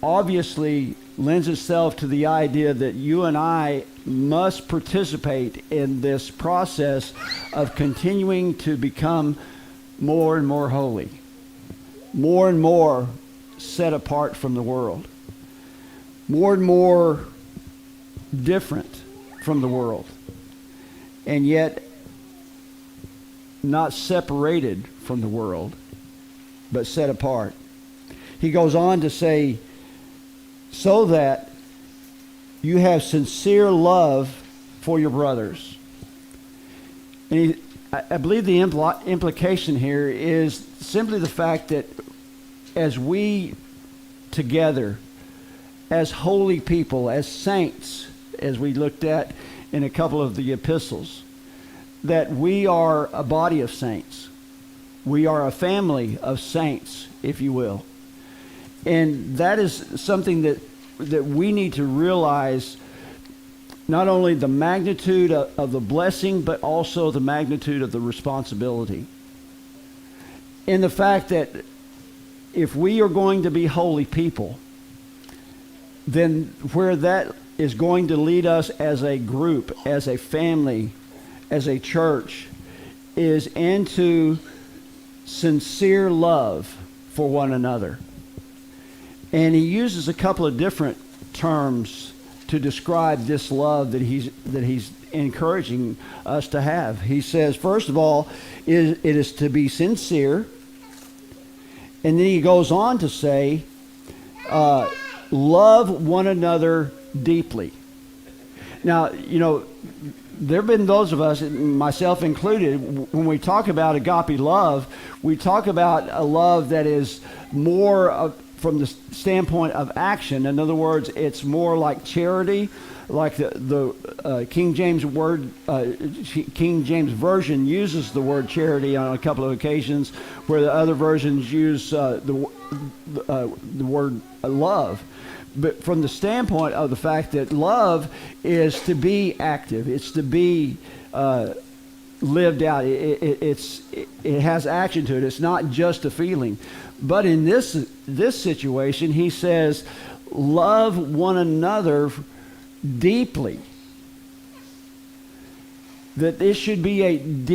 obviously lends itself to the idea that you and I must participate in this process of continuing to become more and more holy, more and more set apart from the world, more and more different from the world, and yet not separated from the world, but set apart. He goes on to say, so that you have sincere love for your brothers. And I believe the implication here is simply the fact that as we together, as holy people, as saints, as we looked at in a couple of the epistles, that we are a body of saints. We are a family of saints, if you will. And that is something that we need to realize, not only the magnitude of the blessing, but also the magnitude of the responsibility. In the fact that if we are going to be holy people, then where that is going to lead us as a group, as a family, as a church, is into sincere love for one another. And he uses a couple of different terms to describe this love that he's encouraging us to have. He says, first of all, it is to be sincere. And then he goes on to say, love one another deeply. Now, there have been those of us, myself included, when we talk about agape love, we talk about a love that is more from the standpoint of action. In other words, it's more like charity, like the King James King James Version uses the word charity on a couple of occasions, where the other versions use the word love. But from the standpoint of the fact that love is to be active, it's to be lived out. It has action to it. It's not just a feeling. But in this situation, he says, love one another deeply. That this should be a deep